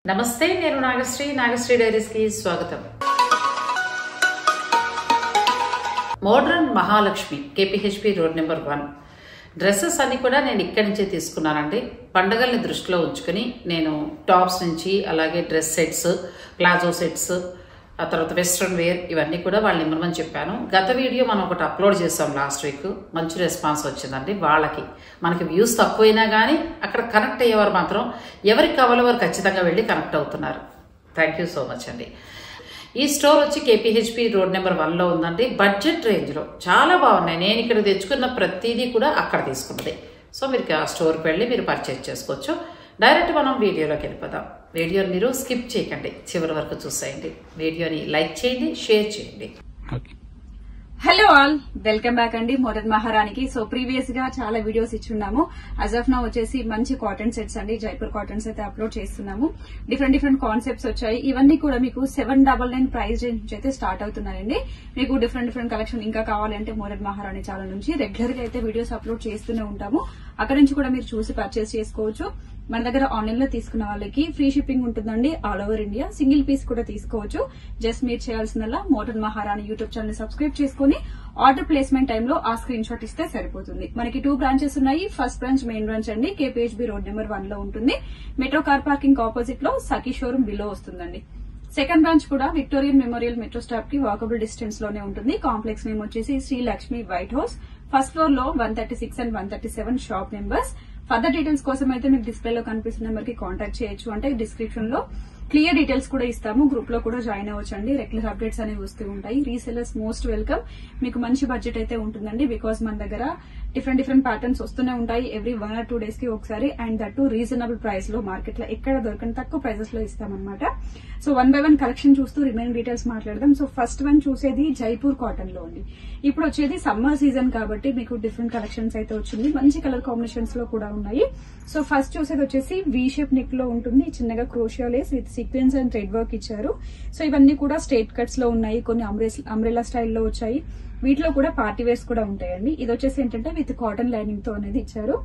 నమస్తే, నేను నాగశ్రీ డైరీస్ కి స్వాగతం. Modern Mahalakshmi KPHB road number 1 dresses అన్ని కూడా నేను ఇక్కడి నుంచే తీసుకున్నానండి. పండగల్ని దృష్టిలో ఉంచుకుని నేను టాప్స్ నుంచి అలాగే డ్రెస్ సెట్స్, ప్లాజో సెట్స్, ఆ తర్వాత వెస్ట్రన్ వేర్ ఇవన్నీ కూడా వాళ్ళు ఇమ్మని చెప్పాను. గత వీడియో మనం ఒకటి అప్లోడ్ చేసాం లాస్ట్ వీక్. మంచి రెస్పాన్స్ వచ్చిందండి. వాళ్ళకి మనకి వ్యూస్ తక్కువైనా కానీ అక్కడ కనెక్ట్ అయ్యేవారు మాత్రం ఎవరికి కావాలో వారు ఖచ్చితంగా వెళ్ళి కనెక్ట్ అవుతున్నారు. థ్యాంక్ యూ సో మచ్ అండి. ఈ స్టోర్ వచ్చి కేపీహెచ్పి రోడ్ నెంబర్ 1లో ఉందండి. బడ్జెట్ రేంజ్లో చాలా బాగున్నాయి. నేను ఇక్కడ తెచ్చుకున్న ప్రతిదీ కూడా అక్కడ తీసుకున్నది. సో మీరు ఆ స్టోర్కి వెళ్ళి మీరు పర్చేజ్ చేసుకోవచ్చు. డైరెక్ట్ మనం వీడియోలోకి వెళ్ళిపోదాం. వీడియోని మీరు స్కిప్ చేయకండి, చివరి వరకు చూసేయండి. వీడియోని లైక్ చేయండి, షేర్ చేయండి. హలో ఆల్, వెల్కమ్ బ్యాక్ అండి మోడర్న్ మహారానికి. సో ప్రీవియస్ గా చాలా వీడియోస్ ఇచ్చున్నాము. యాజ్ ఆఫ్ నౌ వచ్చేసి మంచి కాటన్ సెట్స్ అండి, జైపూర్ కాటన్స్ అయితే అప్లోడ్ చేస్తున్నాము. డిఫరెంట్ కాన్సెప్ట్స్ వచ్చాయి. ఇవన్నీ కూడా మీకు 799 ప్రైస్ రేంజ్ నుంచి అయితే స్టార్ట్ అవుతున్నాయండి. మీకు డిఫరెంట్ కలెక్షన్ ఇంకా కావాలంటే మోడర్న్ మహారాణి ఛానల్ నుంచి రెగ్యులర్ గా అయితే వీడియోస్ అప్లోడ్ చేస్తూనే ఉంటాము. అక్కడ నుంచి కూడా మీరు చూసి పర్చేస్ చేసుకోవచ్చు. మన దగ్గర ఆన్లైన్ లో తీసుకున్న వాళ్ళకి ఫ్రీ షిప్పింగ్ ఉంటుందండి all over India. Single piece కూడా తీసుకోవచ్చు. జస్ట్ మీరు చేయాల్సిందల్లా modern Maharani YouTube channel subscribe చేసుకుని ఆర్డర్ ప్లేస్మెంట్ టైంలో ఆ స్క్రీన్ షాట్ ఇస్తే సరిపోతుంది. మనకి 2 బ్రాంచెస్ ఉన్నాయి. ఫస్ట్ బ్రాంచ్ మెయిన్ బ్రాంచ్ అండి, కేపీహెచ్బి రోడ్ నెంబర్ 1లో ఉంటుంది. మెట్రో కార్ పార్కింగ్ ఆపోజిట్ లో సఖీ షోరూమ్ బిలో వస్తుందండి. సెకండ్ బ్రాంచ్ కూడా విక్టోరియన్ మెమోరియల్ మెట్రో స్టాప్ కి వాకబుల్ డిస్టెన్స్ లోనే ఉంటుంది. కాంప్లెక్స్ నేమ్ వచ్చేసి Shri Lakshmi white house. First floor లో 136 and 137 shop numbers. Further details కోసం అయితే మీకు డిస్ప్లేలో కనిపిస్తున్న నెంబర్ కి కాంటాక్ట్ చేయొచ్చు. అంటే డిస్క్రిప్షన్ లో క్లియర్ డీటెయిల్స్ కూడా ఇస్తాము. గ్రూప్ లో కూడా జాయిన్ అవ్వచ్చండి. రెగ్యులర్ అప్డేట్స్ అనేవి వస్తూ ఉంటాయి. Resellers most welcome. మీకు మంచి బడ్జెట్ అయితే ఉంటుందండి. బికాస్ మన దగ్గర డిఫరెంట్ ప్యాటర్న్స్ వస్తూనే ఉంటాయి ఎవ్రీ 1 or 2 days కి ఒకసారి. అండ్ దట్ రీజనబుల్ ప్రైస్ లో మార్కెట్ లో ఎక్కడ దొరకని తక్కువ ప్రైసెస్ లో ఇస్తామన్నమాట. సో 1 by 1 కలెక్షన్ చూస్తూ రిమైనింగ్ డీటెయిల్స్ మాట్లాడదాం. సో ఫస్ట్ వన్ చూసేది జైపూర్ కాటన్ లో ఉంది. ఇప్పుడు వచ్చేది సమ్మర్ సీజన్ కాబట్టి మీకు డిఫరెంట్ కలెక్షన్స్ అయితే వచ్చింది. మంచి కలర్ కాంబినేషన్స్ లో కూడా ఉన్నాయి. సో ఫస్ట్ చూసేది వచ్చేసి వీ షేప్ నెక్ లో ఉంటుంది. చిన్నగా క్రోషియా Lay's with sequence and thread work ఇచ్చారు. సో ఇవన్నీ కూడా స్ట్రైట్ కట్స్ లో ఉన్నాయి. కొన్ని అంబ్రెల్లా స్టైల్లో వచ్చాయి. వీటిలో కూడా పార్టీ వేర్స్ కూడా ఉంటాయండి. ఇది వచ్చేసి ఏంటంటే విత్ కాటన్ లైనింగ్ తో అనేది ఇచ్చారు.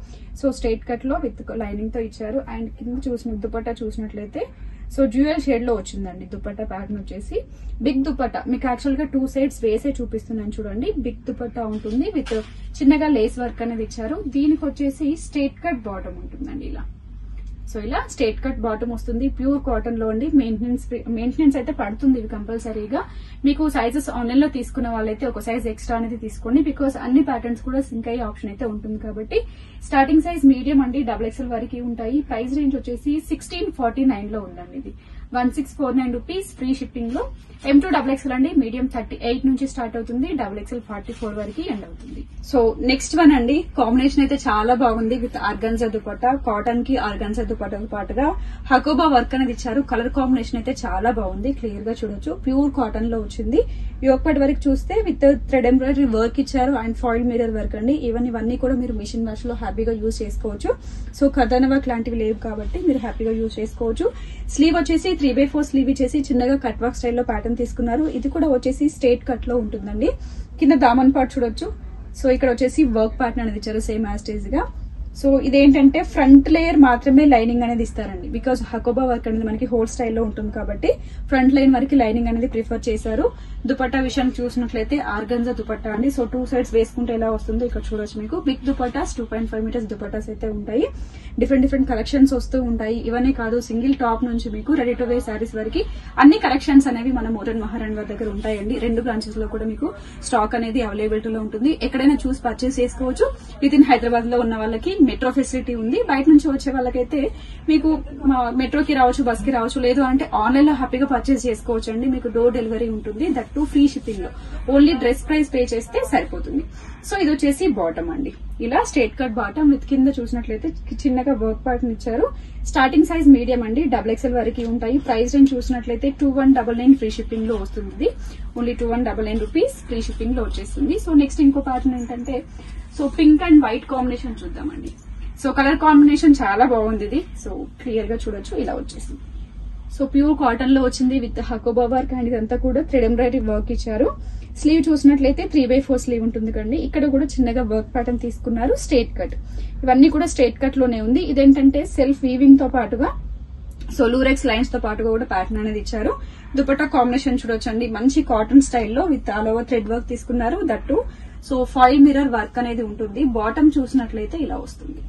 సో స్ట్రైట్ కట్ లో విత్ లైనింగ్ తో ఇచ్చారు. అండ్ కింద దుపట్టా చూసినట్లయితే సో డ్యూయల్ షేడ్ లో వచ్చిందండి. దుపట్టా ప్యాటర్న్ వచ్చేసి బిగ్ దుపట్టా. మీకు యాక్చువల్ గా 2 sides వేసే చూపిస్తున్నాను చూడండి. బిగ్ దుపట్టా ఉంటుంది విత్ చిన్నగా లేస్ వర్క్ అనేది ఇచ్చారు. దీనికి వచ్చేసి స్ట్రైట్ కట్ బాటమ్ ఉంటుందండి. ఇలా సో ఇలా స్ట్రైట్ కట్ బాటమ్ వస్తుంది. ప్యూర్ కాటన్ లో అండి. మెయింటెనెన్స్ అయితే పడుతుంది ఇవి కంపల్సరీగా. మీకు సైజెస్ ఆన్లైన్ లో తీసుకున్న వాళ్ళైతే ఒక సైజ్ ఎక్స్ట్రా అనేది తీసుకోండి. బికాస్ అన్ని ప్యాటర్న్స్ కూడా సింక్ అయ్యే ఆప్షన్ అయితే ఉంటుంది కాబట్టి. స్టార్టింగ్ సైజ్ మీడియం అండి, XXL వరకు ఉంటాయి. ప్రైస్ రేంజ్ వచ్చేసి 1649 లో ఉందండి. ఇది 1649 రూపీస్ ఫ్రీ షిప్పింగ్ లో. M2 XXL అండి, మీడియం 38 నుంచి స్టార్ట్ అవుతుంది. XXL 44 వరకు ఎండ్ అవుతుంది. సో నెక్స్ట్ వన్ అండి, కాంబినేషన్ అయితే చాలా బాగుంది. విత్ ఆర్గాన్జా దుపట్టా, కాటన్ కి ఆర్గాన్జా దుపట్టాతో పాటుగా హకోబా వర్క్ అనేది ఇచ్చారు. కలర్ కాంబినేషన్ అయితే చాలా బాగుంది. క్లియర్ గా చూడొచ్చు. ప్యూర్ కాటన్ లో వచ్చింది. యోగపట్ వరకు చూస్తే విత్ థ్రెడ్ ఎంబ్రాయిడరీ వర్క్ ఇచ్చారు. అండ్ ఫాయిల్ మిర్రర్ వర్క్ అండి. ఇవన్నీ కూడా మీరు మిషన్ వాష్ లో హ్యాపీగా యూజ్ చేసుకోవచ్చు. సో కథన వర్క్ లాంటివి లేవు కాబట్టి మీరు హ్యాపీగా యూజ్ చేసుకోవచ్చు. స్లీవ్ వచ్చేసి 3/4 స్లీవ్ ఇచ్చేసి చిన్నగా కట్ వర్క్ స్టైల్లో ప్యాటర్న్ తీసుకున్నారు. ఇది కూడా వచ్చేసి స్ట్రైట్ కట్ లో ఉంటుందండి. కింద దామన్ పార్ట్ చూడొచ్చు. సో ఇక్కడ వచ్చేసి వర్క్ ప్యాటర్న్ అనేది ఇచ్చారు సేమ్ యాస్టేజ్ గా. సో ఇదేంటంటే ఫ్రంట్ లేయర్ మాత్రమే లైనింగ్ అనేది ఇస్తారండి. బికాస్ హకోబా వర్క్ అనేది మనకి హోల్ స్టైల్లో ఉంటుంది కాబట్టి ఫ్రంట్ లైన్ వరకు లైనింగ్ అనేది ప్రిఫర్ చేశారు. దుపట్టా విషయాన్ని చూసినట్లయితే ఆర్గన్జా దుపట్టా అండి. సో 2 sides వేసుకుంటే ఎలా వస్తుందో ఇక్కడ చూడొచ్చు. మీకు బిగ్ దుపట్టాస్ 2.5 meters దుపట్టాస్ అయితే ఉంటాయి. డిఫరెంట్ కలెక్షన్స్ వస్తూ ఉంటాయి. ఇవన్నీ కాదు, సింగిల్ టాప్ నుంచి మీకు రెడీ టు వేర్ శారీస్ వరకు అన్ని కలెక్షన్స్ అనేవి మన మోడర్న్ మహారాణి వారి దగ్గర ఉంటాయండి. 2 branches లో కూడా మీకు స్టాక్ అనేది అవైలబిలిటీలో ఉంటుంది. ఎక్కడైనా చూసి పర్చేస్ చేసుకోవచ్చు. విత్ ఇన్ హైదరాబాద్ లో ఉన్న వాళ్ళకి మెట్రో ఫెసిలిటీ ఉంది. బయట నుంచి వచ్చే వాళ్ళకైతే మీకు మెట్రోకి రావచ్చు, బస్ కి రావచ్చు. లేదు అంటే ఆన్లైన్ లో హ్యాపీగా పర్చేస్ చేసుకోవచ్చు అండి. మీకు డోర్ డెలివరీ ఉంటుంది. దట్ టు ఫ్రీ షిప్పింగ్ లో. ఓన్లీ డ్రెస్ ప్రైస్ పే చేస్తే సరిపోతుంది. సో ఇది వచ్చేసి బాటమ్ అండి. ఇలా స్ట్రైట్ కట్ బాటమ్ విత్ కింద చూసినట్లయితే చిన్నగా వర్క్ ప్యాటర్న్ ఇచ్చారు. స్టార్టింగ్ సైజ్ మీడియం అండి, XXL వరకు ఉంటాయి. ప్రైస్ రేంజ్ చూసినట్లయితే 2199 ఫ్రీ షిప్పింగ్ లో వస్తుంది. ఓన్లీ 2199 రూపీస్ ఫ్రీ షిప్పింగ్ లో వచ్చేస్తుంది. సో నెక్స్ట్ ఇంకో ప్యాటర్న్ ఏంటంటే so pink and white combination చూద్దామండి. సో కలర్ కాంబినేషన్ చాలా బాగుంది ఇది. సో క్లియర్ గా చూడొచ్చు. ఇలా వచ్చేసింది. సో ప్యూర్ కాటన్ లో వచ్చింది విత్ హకోబా వర్క్. అండ్ ఇదంతా కూడా థ్రెడ్ ఎంబ్రాయిడరీ వర్క్ ఇచ్చారు. స్లీవ్ చూసినట్లయితే 3/4 స్లీవ్ ఉంటుంది కండి. ఇక్కడ కూడా చిన్నగా వర్క్ ప్యాటర్న్ తీసుకున్నారు. స్ట్రైట్ కట్, ఇవన్నీ కూడా స్ట్రైట్ కట్ లోనే ఉంది. ఇదేంటంటే సెల్ఫ్ వీవింగ్ తో పాటుగా సో లూరెక్స్ లైన్స్ తో పాటుగా కూడా ప్యాటర్న్ అనేది ఇచ్చారు. దుపట్టా కాంబినేషన్ చూడొచ్చండి, మంచి కాటన్ స్టైల్లో with all over thread work తీసుకున్నారు. That so foil mirror work అనేది ఉంటుంది. బాటమ్ చూసినట్లయితే ఇలా వస్తుంది.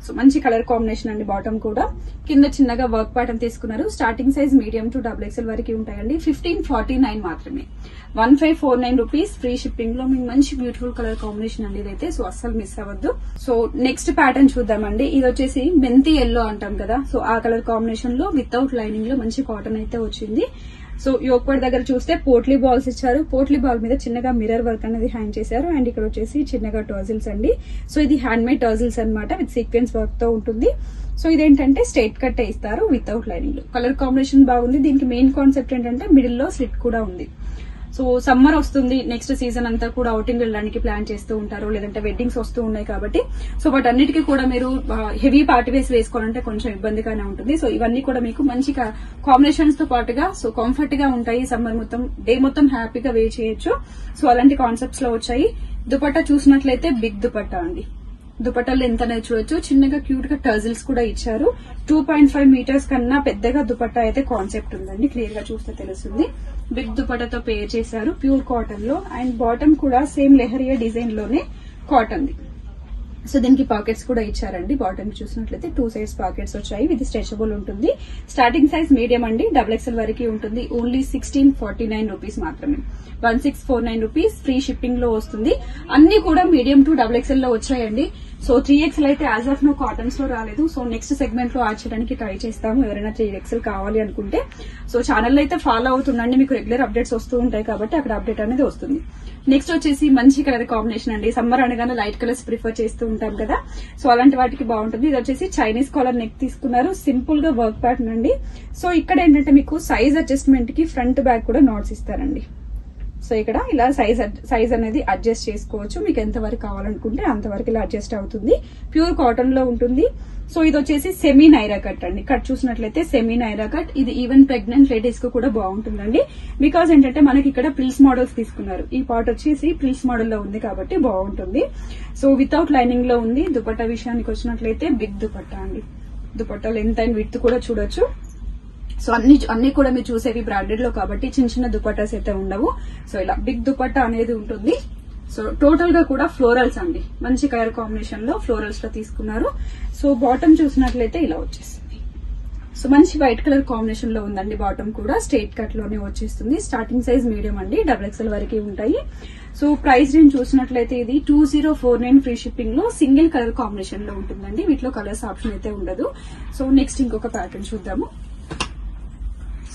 సో మంచి కలర్ కాంబినేషన్ అండి. బాటమ్ కూడా కింద చిన్నగా వర్క్ ప్యాటర్న్ తీసుకున్నారు. Starting size medium to XXL వరకు ఉంటాయండి. 1549 మాత్రమే, 1549 రూపీస్ ఫ్రీ షిప్పింగ్ లో మీకు మంచి బ్యూటిఫుల్ కలర్ కాంబినేషన్ అండి ఇదైతే. సో అస్సలు మిస్ అవ్వద్దు. సో నెక్స్ట్ ప్యాటర్న్ చూద్దామండి. ఇది వచ్చేసి మెంతి ఎల్లో అంటాం కదా, సో ఆ కలర్ కాంబినేషన్ లో వితౌట్ లైనింగ్ లో మంచి కాటన్ అయితే వచ్చింది. సో యోక్ పార్ట్ దగ్గర చూస్తే పోట్లీ బాల్స్ ఇచ్చారు. పోట్లీ బాల్ మీద చిన్నగా మిర్రర్ వర్క్ అనేది హ్యాంగ్ చేశారు. అండ్ ఇక్కడ వచ్చేసి చిన్నగా టర్జిల్స్ అండి. సో ఇది హ్యాండ్ మేడ్ టర్జిల్స్ అనమాట, విత్ సీక్వెన్స్ వర్క్ తో ఉంటుంది. సో ఇదేంటంటే స్ట్రైట్ కట్ ఇస్తారు వితౌట్ లైనింగ్ లో. కలర్ కాంబినేషన్ బాగుంది. దీనికి మెయిన్ కాన్సెప్ట్ ఏంటంటే మిడిల్ లో స్లిట్ కూడా ఉంది. సో సమ్మర్ వస్తుంది, నెక్స్ట్ సీజన్ అంతా కూడా అవుటింగ్ వెళ్ళడానికి ప్లాన్ చేస్తూ ఉంటారు, లేదంటే వెడ్డింగ్స్ వస్తూ ఉన్నాయి కాబట్టి సో వాటన్నిటికీ కూడా మీరు హెవీ పార్టీ వేస్ వేసుకోవాలంటే కొంచెం ఇబ్బందిగానే ఉంటుంది. సో ఇవన్నీ కూడా మీకు మంచి కాంబినేషన్స్ తో పాటుగా సో కంఫర్ట్ గా ఉంటాయి. సమ్మర్ మొత్తం డే మొత్తం హ్యాపీగా వేర్ చేయొచ్చు. సో అలాంటి కాన్సెప్ట్స్ లో వచ్చాయి. దుపట్టా చూసినట్లయితే బిగ్ దుపట్టా అండి. దుపట్టాలు ఎంత అనేది చూడొచ్చు. చిన్నగా క్యూట్ గా టర్జిల్స్ కూడా ఇచ్చారు. 2.5 మీటర్స్ కన్నా పెద్దగా దుపట్టా అయితే కాన్సెప్ట్ ఉందండి. క్లియర్ గా చూస్తే తెలుస్తుంది. బిగ్ దుపట్టాతో పేర్ చేశారు ప్యూర్ కాటన్ లో. అండ్ బాటమ్ కూడా సేమ్ లెహరియా డిజైన్ లోనే కాటన్ ది. సో దీనికి పాకెట్స్ కూడా ఇచ్చారండి. బాటమ్ చూసినట్లయితే 2 సైడ్స్ పాకెట్స్ వచ్చాయి. ఇది స్ట్రెచబుల్ ఉంటుంది. స్టార్టింగ్ సైజ్ మీడియం అండి, XXL వరకు ఉంటుంది. ఓన్లీ 1649 రూపీస్ మాత్రమే, 1649 రూపీస్ ఫ్రీ షిప్పింగ్ లో వస్తుంది. అన్ని కూడా మీడియం టు XXL లో వచ్చాయండి. సో 3XL అయితే యాజ్ ఆఫ్ నో కాటన్స్ లో రాలేదు. సో నెక్స్ట్ సెగ్మెంట్ లో యాడ్ చేయడానికి ట్రై చేస్తాము. ఎవరైనా 3XL కావాలి అనుకుంటే సో ఛానల్ అయితే ఫాలో అవుతుండండి, మీకు రెగ్యులర్ అప్డేట్స్ వస్తూ ఉంటాయి కాబట్టి అక్కడ అప్డేట్ అనేది వస్తుంది. నెక్స్ట్ వచ్చేసి మంచి కలర్ కాంబినేషన్ అండి. సమ్మర్ అనగానే లైట్ కలర్స్ ప్రిఫర్ చేస్తూ ఉంటాం కదా, సో అలాంటి వాటికి బాగుంటుంది. ఇది వచ్చేసి చైనీస్ కాలర్ నెక్ తీసుకున్నారు. సింపుల్ గా వర్క్ ప్యాటర్న్ అండి. సో ఇక్కడ ఏంటంటే మీకు సైజ్ అడ్జస్ట్మెంట్ కి ఫ్రంట్ బ్యాక్ కూడా నోట్స్ ఇస్తారండి. సో ఇక్కడ ఇలా సైజ్ అనేది అడ్జస్ట్ చేసుకోవచ్చు. మీకు ఎంత వరకు కావాలనుకుంటే అంతవరకు ఇలా అడ్జస్ట్ అవుతుంది. ప్యూర్ కాటన్ లో ఉంటుంది. సో ఇది వచ్చేసి సెమీ నైరా కట్ అండి. కట్ చూసినట్లయితే సెమీ నైరా కట్. ఇది ఈవెన్ ప్రెగ్నెంట్ లేడీస్ కు కూడా బాగుంటుందండి. బికాజ్ ఏంటంటే మనకి ఇక్కడ ప్రిల్స్ మోడల్స్ తీసుకున్నారు. ఈ పార్ట్ వచ్చేసి ప్రిల్స్ మోడల్ లో ఉంది కాబట్టి బాగుంటుంది. సో వితౌట్ లైనింగ్ లో ఉంది. దుపట్టా విషయానికి వచ్చినట్లయితే బిగ్ దుపట్టా అండి. దుపట్టా లెంత్ అండ్ విడ్త్ కూడా చూడొచ్చు. సో అన్ని కూడా మీరు చూసేవి బ్రాండెడ్ లో కాబట్టి చిన్న చిన్న దుపట్టాస్ అయితే ఉండవు. సో ఇలా బిగ్ దుపట్టా అనేది ఉంటుంది. సో టోటల్ గా కూడా ఫ్లోరల్స్ అండి. మంచి కలర్ కాంబినేషన్ లో ఫ్లోరల్స్ లో తీసుకున్నారు. సో బాటమ్ చూసినట్లయితే ఇలా వచ్చేస్తుంది. సో మంచి వైట్ కలర్ కాంబినేషన్ లో ఉందండి. బాటమ్ కూడా స్ట్రైట్ కట్ లోనే వచ్చేస్తుంది. స్టార్టింగ్ సైజ్ మీడియం అండి, XXL వరకు ఉంటాయి. సో ప్రైస్ రేంజ్ చూసినట్లయితే ఇది 2049 ఫ్రీ షిప్పింగ్ లో సింగిల్ కలర్ కాంబినేషన్ లో ఉంటుందండి. వీటిలో కలర్స్ ఆప్షన్ అయితే ఉండదు. సో నెక్స్ట్ ఇంకొక ప్యాటర్న్ చూద్దాము.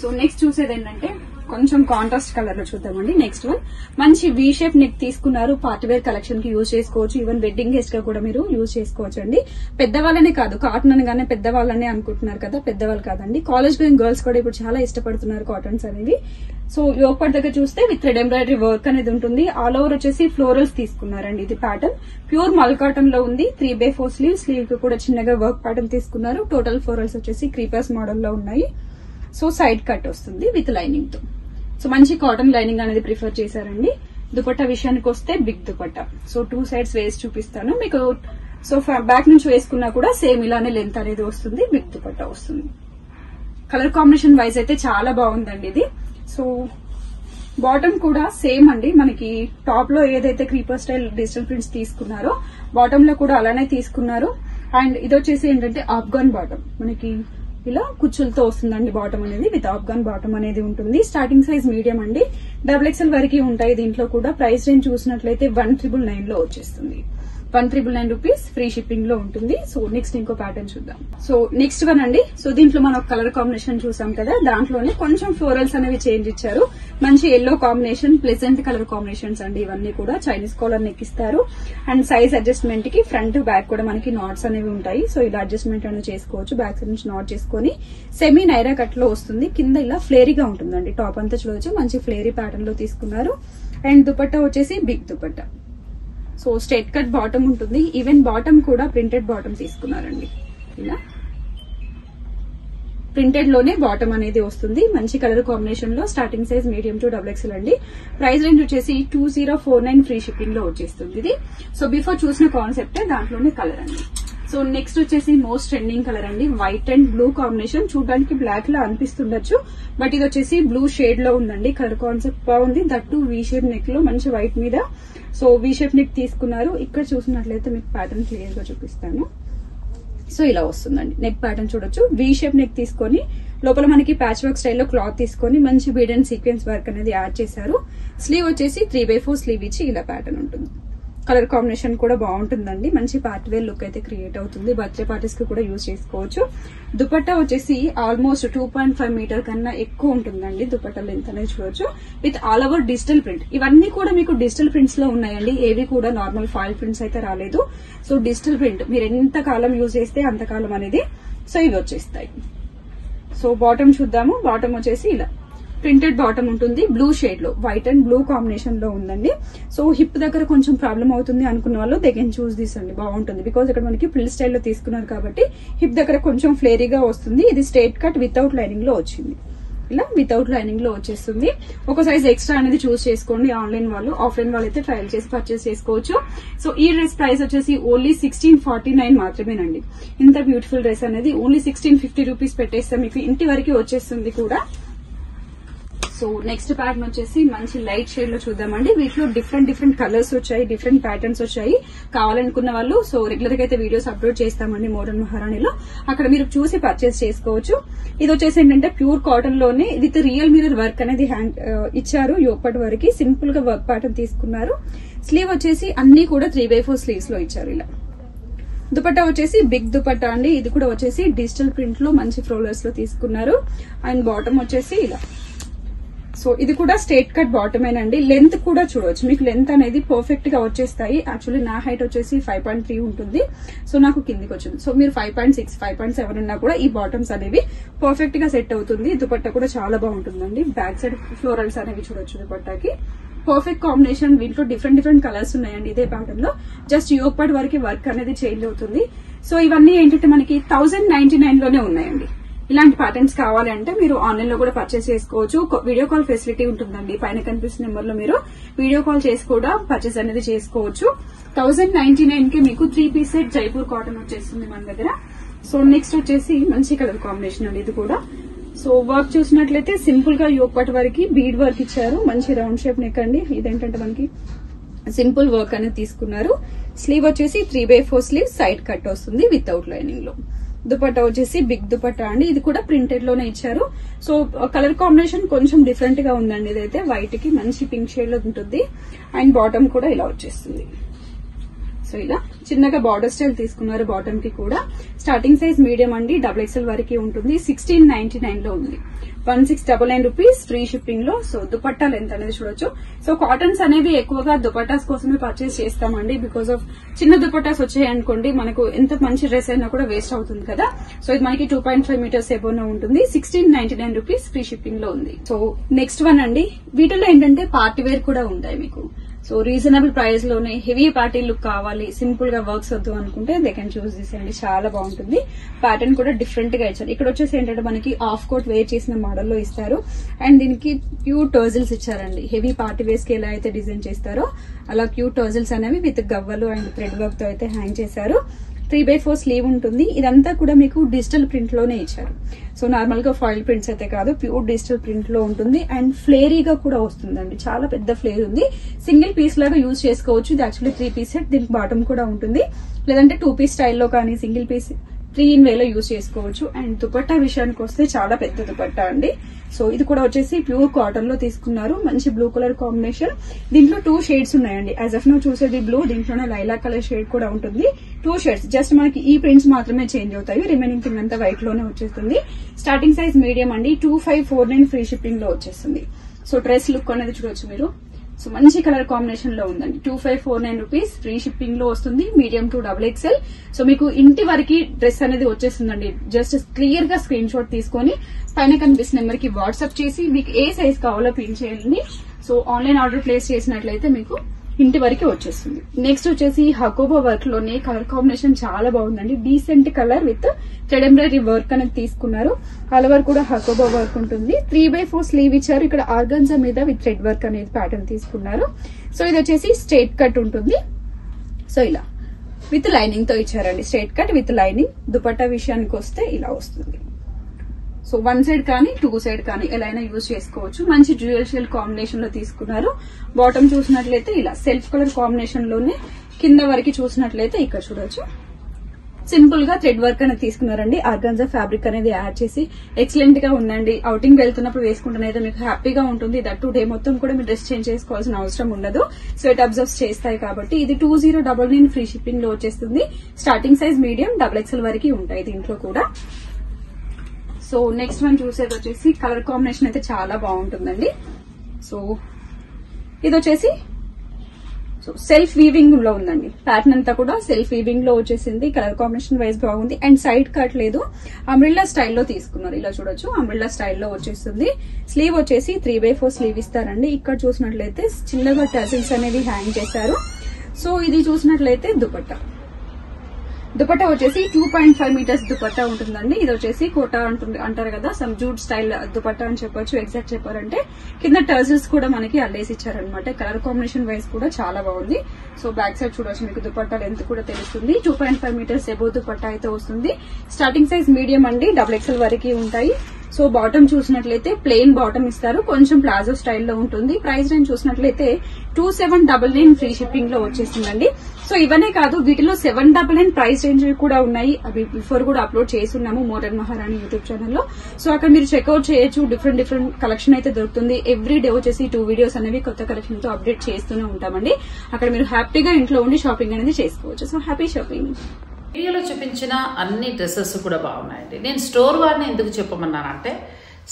సో నెక్స్ట్ చూసేది ఏంటంటే కొంచెం కాంట్రాస్ట్ కలర్ లో చూద్దామండి. నెక్స్ట్ వన్ మంచి వీ షేప్ నెక్ తీసుకున్నారు. పార్టీవేర్ కలెక్షన్ కి యూజ్ చేసుకోవచ్చు. ఈవెన్ వెడ్డింగ్ గెస్ట్ గా కూడా మీరు యూజ్ చేసుకోవచ్చు అండి. పెద్దవాళ్ళనే కాదు, కాటన్ అనగానే పెద్దవాళ్ళనే అనుకుంటున్నారు కదా, పెద్దవాళ్ళు కాదండి. కాలేజ్ గోయింగ్ గర్ల్స్ కూడా ఇప్పుడు చాలా ఇష్టపడుతున్నారు కాటన్స్ అనేవి. సో యోక్ పార్ట్ దగ్గర చూస్తే విత్ థ్రెడ్ ఎంబ్రాయిడరీ వర్క్ అనేది ఉంటుంది. ఆల్ ఓవర్ వచ్చేసి ఫ్లోరల్స్ తీసుకున్నారండి. ఇది ప్యాటర్న్ ప్యూర్ మల్ కాటన్ లో ఉంది. 3/4 స్లీవ్ కి కూడా చిన్నగా వర్క్ ప్యాటర్న్ తీసుకున్నారు. టోటల్ ఫ్లోరల్స్ వచ్చేసి క్రీపర్స్ మోడల్ లో ఉన్నాయి. సో సైడ్ కట్ వస్తుంది విత్ లైనింగ్ తో. సో మంచి కాటన్ లైనింగ్ అనేది ప్రిఫర్ చేశారండి. దుపట్టా విషయానికి వస్తే బిగ్ దుపట్టా. సో 2 సైడ్స్ వేసి చూపిస్తాను మీకు. సో బ్యాక్ నుంచి వేసుకున్నా కూడా సేమ్ ఇలానే లెంత్ అనేది వస్తుంది. బిగ్ దుపట్టా వస్తుంది. కలర్ కాంబినేషన్ వైజ్ అయితే చాలా బాగుందండి ఇది. సో బాటమ్ కూడా సేమ్ అండి. మనకి టాప్ లో ఏదైతే క్రీపర్ స్టైల్ డిజిటల్ ప్రింట్స్ తీసుకున్నారో బాటమ్ లో కూడా అలానే తీసుకున్నారు. అండ్ ఇది వచ్చేసి ఏంటంటే ఆఫ్ఘన్ బాటమ్, మనకి ఇలా కుచ్చులతో వస్తుందండి బాటమ్ అనేది. విత్ ఆఫ్ఘన్ బాటమ్ అనేది ఉంటుంది. స్టార్టింగ్ సైజ్ మీడియం అండి, XXL వరకు ఉంటాయి. దీంట్లో కూడా ప్రైస్ రేంజ్ చూసినట్లయితే 1999 లో వచ్చేస్తుంది. 1,399 రూపీస్ ఫ్రీ షిప్పింగ్ లో ఉంటుంది. సో నెక్స్ట్ ఇంకో ప్యాటర్న్ చూద్దాం. సో నెక్స్ట్ వన్ అండి. సో దీంట్లో మనం కలర్ కాంబినేషన్ చూసాం కదా, దాంట్లోనే కొంచెం ఫ్లోరల్స్ అనేవి చేంజ్ ఇచ్చారు. మంచి yellow combination, pleasant colour combinations అండి. ఇవన్నీ కూడా చైనీస్ కాలర్ నెక్ ఇస్తారు. అండ్ సైజ్ అడ్జస్ట్మెంట్ కి ఫ్రంట్ బ్యాక్ కూడా మనకి నాట్స్ అనేవి ఉంటాయి. సో ఇలా అడ్జస్ట్మెంట్ అనేది చేసుకోవచ్చు. బ్యాక్ సైడ్ నుంచి నాట్ చేసుకుని సెమీ నైరా కట్ లో వస్తుంది. కింద ఇలా ఫ్లేరీగా ఉంటుందండి. టాప్ అంతా చూడవచ్చు. మంచి ఫ్లేరీ ప్యాటర్న్ లో తీసుకున్నారు. అండ్ దుపట్టా వచ్చేసి big dupatta. So straight cut bottom ఉంటుంది. ఈవెన్ బాటమ్ కూడా ప్రింటెడ్ బాటమ్ తీసుకున్నారండి. ఇలా ప్రింటెడ్ లోనే బాటమ్ అనేది వస్తుంది. మంచి కలర్ కాంబినేషన్ లో. Starting size medium to XXL అండి. ప్రైస్ రేంజ్ వచ్చేసి 2049 ఫ్రీ షిప్పింగ్ లో వచ్చేస్తుంది ఇది. సో బిఫోర్ చూసిన కాన్సెప్ట్ దాంట్లోనే కలర్ అండి. సో నెక్స్ట్ వచ్చేసి మోస్ట్ ట్రెండింగ్ కలర్ అండి, వైట్ అండ్ బ్లూ కాంబినేషన్. చూడడానికి బ్లాక్ లా అనిపిస్తుండొచ్చు, బట్ ఇది వచ్చేసి బ్లూ షేడ్ లో ఉందండి. కలర్ కాన్సెప్ట్ బాగుంది, దట్టు వీ షేప్ నెక్ లో మంచి వైట్ మీద. సో వీ షేప్ నెక్ తీసుకున్నారు. ఇక్కడ చూసినట్లయితే మీకు ప్యాటర్న్ క్లియర్ గా చూపిస్తాను. సో ఇలా వస్తుందండి నెక్ ప్యాటర్న్ చూడొచ్చు. వీ షేప్ నెక్ తీసుకొని లోపల మనకి ప్యాచ్ వర్క్ స్టైల్లో క్లాత్ తీసుకొని మంచి బీడ్ అండ్ సీక్వెన్స్ వర్క్ అనేది యాడ్ చేశారు. స్లీవ్ వచ్చేసి 3/4 స్లీవ్ ఇచ్చి ఇలా ప్యాటర్న్ ఉంటుంది. కలర్ కాంబినేషన్ కూడా బాగుంటుందండి, మంచి పార్టీ వేర్ లుక్ అయితే క్రియేట్ అవుతుంది. బర్త్డే పార్టీస్ కి కూడా యూజ్ చేసుకోవచ్చు. దుపట్టా వచ్చేసి ఆల్మోస్ట్ 2.5 మీటర్ కన్నా ఎక్కువ ఉంటుందండి. దుపట్టా లెంత్ అనేది చూడొచ్చు, with all over digital print. ఇవన్నీ కూడా మీకు డిజిటల్ ప్రింట్స్ లో ఉన్నాయండి, ఏవి కూడా నార్మల్ ఫాయిల్ ప్రింట్స్ అయితే రాలేదు. సో డిజిటల్ ప్రింట్ మీరు ఎంత కాలం యూజ్ చేస్తే అంతకాలం అనేది సో ఇవి వచ్చేస్తాయి. సో బాటమ్ చూద్దాము. బాటమ్ వచ్చేసి ఇలా ప్రింటెడ్ బాటమ్ ఉంటుంది, బ్లూ షేడ్ లో వైట్ అండ్ బ్లూ కాంబినేషన్ లో ఉందండి. సో హిప్ దగ్గర కొంచెం ప్రాబ్లం అవుతుంది అనుకున్న వాళ్ళు దే కెన్ చూస్ దిస్ అండి, బాగుంటుంది. బికాజ్ ఇక్కడ మనకి ప్రిల్ స్టైల్లో తీసుకున్నారు కాబట్టి హిప్ దగ్గర కొంచెం ఫ్లేరీగా వస్తుంది. ఇది స్ట్రైట్ కట్ వితౌట్ లైనింగ్ లో వచ్చింది, ఇలా వితౌట్ లైనింగ్ లో వచ్చేస్తుంది. ఒక సైజ్ ఎక్స్ట్రా అనేది చూస్ చేసుకోండి. ఆన్లైన్ వాళ్ళు, ఆఫ్లైన్ వాళ్ళు అయితే ట్రయల్ చేసి పర్చేస్ చేసుకోవచ్చు. సో ఈ డ్రెస్ ప్రైస్ వచ్చేసి ఓన్లీ 1649 మాత్రమేనండి. ఇంత బ్యూటిఫుల్ డ్రెస్ అనేది ఓన్లీ 1650 రూపీస్ పెట్టేస్తే మీకు ఇంటి వరకు వచ్చేస్తుంది కూడా. సో నెక్స్ట్ ప్యాటర్న్ వచ్చేసి మంచి లైట్ షేడ్ లో చూద్దామండి. వీటిలో డిఫరెంట్ కలర్స్ వచ్చాయి, డిఫరెంట్ ప్యాటర్న్స్ వచ్చాయి. కావాలనుకున్న వాళ్ళు సో రెగ్యులర్ గా అయితే వీడియోస్ అప్లోడ్ చేస్తామండి మోడర్న్ మహారాణిలో, అక్కడ మీరు చూసి పర్చేస్ చేసుకోవచ్చు. ఇది వచ్చేసి ఏంటంటే ప్యూర్ కాటన్ లోనే విత్ రియల్ మిర్రర్ వర్క్ అనేది ఇచ్చారు. యోపటి వరకు సింపుల్ గా వర్క్ ప్యాటర్న్ తీసుకున్నారు. స్లీవ్ వచ్చేసి అన్ని కూడా 3/4 స్లీవ్స్ లో ఇచ్చారు. ఇలా దుపట్టా వచ్చేసి బిగ్ దుపట్టా అండి. ఇది కూడా వచ్చేసి డిజిటల్ ప్రింట్ లో మంచి ఫ్లోలర్స్ లో తీసుకున్నారు. అండ్ బాటమ్ వచ్చేసి ఇలా. సో ఇది కూడా స్ట్రైట్ కట్ బాటమేనండి. లెంత్ కూడా చూడవచ్చు, మీకు లెంత్ అనేది పర్ఫెక్ట్ గా వచ్చేస్తాయి. యాక్చువల్లీ నా హైట్ వచ్చేసి 5.3 ఉంటుంది, సో నాకు కిందికి వచ్చింది. సో మీరు 5.6, 5.7 ఉన్నా కూడా ఈ బాటమ్స్ అనేవి పర్ఫెక్ట్ గా సెట్ అవుతుంది. దుపట్టా కూడా చాలా బాగుంటుందండి. బ్యాక్ సైడ్ ఫ్లోరల్స్ అనేవి చూడొచ్చు దుపట్టాకి. Perfect combination. వీటిలో డిఫరెంట్ కలర్స్ ఉన్నాయండి. ఇదే ప్యాటర్న్ లో జస్ట్ యోపటి వరకు వర్క్ అనేది చేంజ్ అవుతుంది. సో ఇవన్నీ ఏంటంటే మనకి 1099 లోనే ఉన్నాయండి. ఇలాంటి ప్యాటర్న్స్ కావాలంటే మీరు ఆన్లైన్ లో కూడా పర్చేస్ చేసుకోవచ్చు. వీడియో కాల్ ఫెసిలిటీ ఉంటుందండి. పైన కనిపిస్తున్న నెంబర్ లో మీరు వీడియో కాల్ చేసి కూడా పర్చేస్ అనేది చేసుకోవచ్చు. 1099 కి మీకు 3 పీస్ సెట్ జైపూర్ కాటన్ వచ్చేస్తుంది మన దగ్గర. సో నెక్స్ట్ వచ్చేసి మంచి కలర్ కాంబినేషన్ అండి ఇది కూడా. సో వర్క్ చూసినట్లయితే సింపుల్ గా యోపటి వరకు బీడ్ వర్క్ ఇచ్చారు. మంచి రౌండ్ షేప్ నెక్ అండి. ఇదేంటంటే మనకి సింపుల్ వర్క్ అనేది తీసుకున్నారు. స్లీవ్ వచ్చేసి 3/4 స్లీవ్ సైడ్ కట్ వస్తుంది వితౌట్ లైనింగ్ లో. దుపట్టా వచ్చేసి బిగ్ దుపట్టా అండి. ఇది కూడా ప్రింటెడ్ లోనే ఇచ్చారు. సో కలర్ కాంబినేషన్ కొంచెం డిఫరెంట్ గా ఉందండి. ఇదైతే వైట్ కి మంచి పింక్ షేడ్ లో ఉంటుంది. అండ్ బాటమ్ కూడా ఇలా వచ్చేస్తుంది. సో ఇలా చిన్నగా బార్డర్ స్టైల్ తీసుకున్నారు బాటమ్ కి కూడా. స్టార్టింగ్ సైజ్ మీడియం అండి, XXL వరకు ఉంటుంది. 1699 లో ఉంది. 1699 రూపీస్ ఫ్రీ షిప్పింగ్ లో. సో దుపట్టా లెంత్ అనేది చూడొచ్చు. సో కాటన్స్ అనేవి ఎక్కువగా దుపట్టాస్ కోసమే పర్చేస్ చేస్తామండి. బికాస్ ఆఫ్ చిన్న దుపట్టాస్ వచ్చాయి అనుకోండి మనకు ఎంత మంచి డ్రెస్ అయినా కూడా వేస్ట్ అవుతుంది కదా. సో ఇది మనకి 2.5 మీటర్స్ ఎబోనే ఉంటుంది. 1699 రూపీస్ ఫ్రీ షిప్పింగ్ లో ఉంది. సో నెక్స్ట్ వన్ అండి, వీటిలో ఏంటంటే పార్టీ వేర్ కూడా ఉంటాయి మీకు. సో రీజనబుల్ ప్రైస్ లోనే హెవీ పార్టీ లుక్ కావాలి, సింపుల్ గా వర్క్స్ వద్దు అనుకుంటే దే కెన్ చూస్ దిస్ అండి. చాలా బాగుంటుంది. ప్యాటర్న్ కూడా డిఫరెంట్ గా ఇచ్చారు. ఇక్కడ వచ్చేసి ఏంటంటే మనకి ఆఫ్ కోట్ వేర్ చేసిన మోడల్ లో ఇస్తారు. అండ్ దీనికి క్యూట్ టర్జిల్స్ ఇచ్చారండి. హెవీ పార్టీ వేర్స్ కి ఎలా అయితే డిజైన్ చేస్తారో అలా క్యూట్ టర్జిల్స్ అనేవి విత్ గవ్వలు అండ్ థ్రెడ్ వర్క్ తో అయితే హ్యాంగ్ చేశారు. 3/4 స్లీవ్ ఉంటుంది. ఇదంతా కూడా మీకు డిజిటల్ ప్రింట్ లోనే ఇచ్చారు. సో నార్మల్ గా ఫాయిల్ ప్రింట్స్ అయితే కాదు, ప్యూర్ డిజిటల్ ప్రింట్ లో ఉంటుంది. అండ్ ఫ్లేరీగా కూడా వస్తుందండి. చాలా పెద్ద ఫ్లేర్ ఉంది. సింగిల్ పీస్ లాగా యూజ్ చేసుకోవచ్చు. ఇది యాక్చువల్లీ 3 పీస్ సెట్. దీనికి బాటమ్ కూడా ఉంటుంది. లేదంటే 2 పీస్ స్టైల్లో కానీ సింగిల్ పీస్ 3 in వేలో యూజ్ చేసుకోవచ్చు. అండ్ దుపట్టా విషయానికి వస్తే చాలా పెద్ద దుపట్టా అండి. సో ఇది కూడా వచ్చేసి ప్యూర్ కాటన్ లో తీసుకున్నారు. మంచి బ్లూ కలర్ కాంబినేషన్. దీంట్లో 2 షేడ్స్ ఉన్నాయండి. యాజ్ ఆఫ్ నో చూసేది బ్లూ, దీంట్లోనే లైలాక్ కలర్ షేడ్ కూడా ఉంటుంది. 2 షేడ్స్. జస్ట్ మనకి ఈ ప్రింట్స్ మాత్రమే చేంజ్ అవుతాయి. రిమైనింగ్ థింగ్ అంతా వైట్ లోనే వచ్చేస్తుంది. స్టార్టింగ్ సైజ్ మీడియం అండి. 2549 ఫ్రీ షిప్పింగ్ లో వచ్చేస్తుంది. సో డ్రెస్ లుక్ అనేది చూడొచ్చు మీరు. సో మంచి కలర్ కాంబినేషన్ లో ఉందండి. 2549 రూపీస్ ఫ్రీ షిప్పింగ్ లో వస్తుంది. Medium to XXL. సో మీకు ఇంటి వరకు డ్రెస్ అనేది వచ్చేస్తుందండి. జస్ట్ క్లియర్ గా స్క్రీన్ షాట్ తీసుకొని పైన కనిపిస్తున్న నెంబర్ కి వాట్సాప్ చేసి మీకు ఏ సైజ్ కావాలో పిన్ చేయండి. సో ఆన్లైన్ ఆర్డర్ ప్లేస్ చేసినట్లయితే మీకు ఇంటి వరకు వచ్చేస్తుంది. నెక్స్ట్ వచ్చేసి హకోబా వర్క్ లోనే కలర్ కాంబినేషన్ చాలా బాగుందండి. Decent colour with thread embroidery work అనేది తీసుకున్నారు. ఆల్ ఓవర్ కూడా హకోబా వర్క్ ఉంటుంది. 3/4 స్లీవ్ ఇచ్చారు. ఇక్కడ ఆర్గన్జా మీద విత్ థ్రెడ్ వర్క్ అనేది ప్యాటర్న్ తీసుకున్నారు. సో ఇది వచ్చేసి స్ట్రైట్ కట్ ఉంటుంది. సో ఇలా విత్ లైనింగ్ తో ఇచ్చారండి, straight cut with lining. Dupatta విషయానికి వస్తే ఇలా వస్తుంది. సో 1 సైడ్ కానీ 2 సైడ్ కానీ ఎలా అయినా యూజ్ చేసుకోవచ్చు. మంచి డ్యూయల్ షేడ్ కాంబినేషన్ లో తీసుకున్నారు. బాటమ్ చూసినట్లయితే ఇలా సెల్ఫ్ కలర్ కాంబినేషన్ లోనే కింద వరకు చూసినట్లయితే ఇక్కడ చూడొచ్చు సింపుల్ గా థ్రెడ్ వర్క్ అనేది తీసుకున్నారండి. ఆర్గాన్జా ఫ్యాబ్రిక్ అనేది యాడ్ చేసి ఎక్సలెంట్ గా ఉందండి. అవుటింగ్ వెళ్తున్నప్పుడు వేసుకుంటేనైతే మీకు హ్యాపీగా ఉంటుంది. దట్ డే మొత్తం కూడా మీరు డ్రెస్ చేంజ్ చేసుకోవాల్సిన అవసరం ఉండదు. స్వెట్ అబ్జర్వ్స్ చేస్తాయి కాబట్టి. ఇది 2099 ఫ్రీ షిప్పింగ్ లో వచ్చేస్తుంది. స్టార్టింగ్ సైజ్ మీడియం XXL వరకు ఉంటాయి దీంట్లో కూడా. సో నెక్స్ట్ వన్ చూసేది వచ్చేసి కలర్ కాంబినేషన్ అయితే చాలా బాగుంటుందండి. సో ఇది వచ్చేసి సెల్ఫ్ వీవింగ్ లో ఉందండి. ప్యాటర్న్ అంతా కూడా సెల్ఫ్ వీవింగ్ లో వచ్చేసింది. కలర్ కాంబినేషన్ వైజ్ బాగుంది. అండ్ సైడ్ కట్ లేదు, అంబ్రిల్లా స్టైల్లో తీసుకున్నారు. ఇలా చూడొచ్చు అంబ్రిల్లా స్టైల్లో వచ్చేస్తుంది. స్లీవ్ వచ్చేసి 3/4 స్లీవ్ ఇస్తారండి. ఇక్కడ చూసినట్లయితే చిన్నగా టజిల్స్ అనేవి హ్యాంగ్ చేశారు. సో ఇది చూసినట్లయితే దుపట్టా వచ్చేసి 2.5 మీటర్స్ దుపట్టా ఉంటుందండి. ఇది వచ్చేసి కోటా అంటారు కదా, సమ్ జూట్ స్టైల్ దుపట్టా అని చెప్పొచ్చు. ఎగ్జాక్ట్ చెప్పారంటే కింద టర్జల్స్ కూడా మనకి అల్లేసి ఇచ్చారనమాట. కలర్ కాంబినేషన్ వైజ్ కూడా చాలా బాగుంది. సో బ్యాక్ సైడ్ చూడొచ్చు, మీకు దుపట్టా లెంత్ కూడా తెలుస్తుంది. 2.5 మీటర్స్ ఎబో దుపట్టా అయితే వస్తుంది. స్టార్టింగ్ సైజ్ మీడియం అండి, XXL వరకు ఉంటాయి. సో బాటమ్ చూసినట్లయితే ప్లెయిన్ బాటమ్ ఇస్తారు, కొంచెం ప్లాజో స్టైల్లో ఉంటుంది. ప్రైస్ రేంజ్ చూసినట్లయితే 2799 ఫ్రీ షిప్పింగ్ లో వచ్చేసిందండి. సో ఇవన్నీ కాదు, వీటిలో 799 ప్రైస్ రేంజ్ కూడా ఉన్నాయి. అవి బిఫోర్ కూడా అప్లోడ్ చేస్తున్నాము మోడర్న్ మహారాణి యూట్యూబ్ ఛానల్లో. సో అక్కడ మీరు చెక్అవుట్ చేయొచ్చు. డిఫరెంట్ కలెక్షన్ అయితే దొరుకుతుంది. ఎవ్రీ డే వచ్చేసి 2 వీడియోస్ అనేవి కొత్త కలెక్షన్ తో అప్డేట్ చేస్తూనే ఉంటామండి. అక్కడ మీరు హ్యాపీగా ఇంట్లో ఉండి షాపింగ్ అనేది చేసుకోవచ్చు. So happy shopping. వీడియోలో చూపించిన అన్ని డ్రెస్సెస్ కూడా బాగున్నాయండి. నేను స్టోర్ వారిని ఎందుకు చెప్పమన్నానంటే,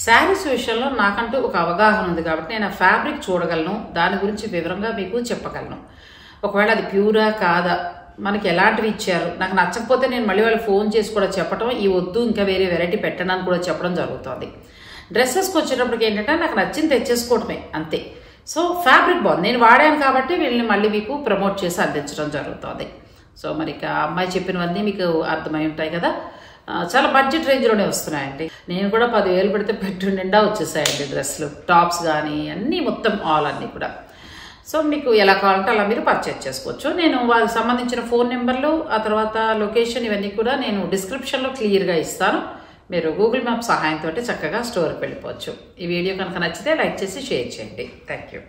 శారీస్ విషయంలో నాకంటూ ఒక అవగాహన ఉంది కాబట్టి నేను ఆ ఫ్యాబ్రిక్ చూడగలను, దాని గురించి వివరంగా మీకు చెప్పగలను. ఒకవేళ అది ప్యూరా కాదా, మనకి ఎలాంటివి ఇచ్చారు, నాకు నచ్చకపోతే నేను మళ్ళీ వాళ్ళు ఫోన్ చేసి కూడా చెప్పడం, ఈ వద్దు ఇంకా వేరే వెరైటీ పెట్టడానికి కూడా చెప్పడం జరుగుతుంది. డ్రెస్సెస్కి వచ్చేటప్పటికి ఏంటంటే నాకు నచ్చింది తెచ్చేసుకోవడమే అంతే. సో ఫ్యాబ్రిక్ బాగుంది, నేను వాడాను కాబట్టి వీళ్ళని మళ్ళీ మీకు ప్రమోట్ చేసి అందించడం జరుగుతుంది. సో మరి ఇక అమ్మాయి చెప్పినవన్నీ మీకు అర్థమై ఉంటాయి కదా. చాలా బడ్జెట్ రేంజ్లోనే వస్తున్నాయండి. నేను కూడా 10,000 పెడితే పెట్టు నిండా వచ్చేసాయండి డ్రెస్సులు, టాప్స్ కానీ అన్నీ మొత్తం ఆల్ అన్నీ కూడా. సో మీకు ఎలా కావాలంటే అలా మీరు పర్చేజ్ చేసుకోవచ్చు. నేను వాళ్ళకి సంబంధించిన ఫోన్ నెంబర్లు, ఆ తర్వాత లొకేషన్ ఇవన్నీ కూడా నేను డిస్క్రిప్షన్లో క్లియర్గా ఇస్తాను. మీరు గూగుల్ మ్యాప్ సహాయంతో చక్కగా స్టోర్కి వెళ్ళిపోవచ్చు. ఈ వీడియో కనుక నచ్చితే లైక్ చేసి షేర్ చేయండి. Thank you.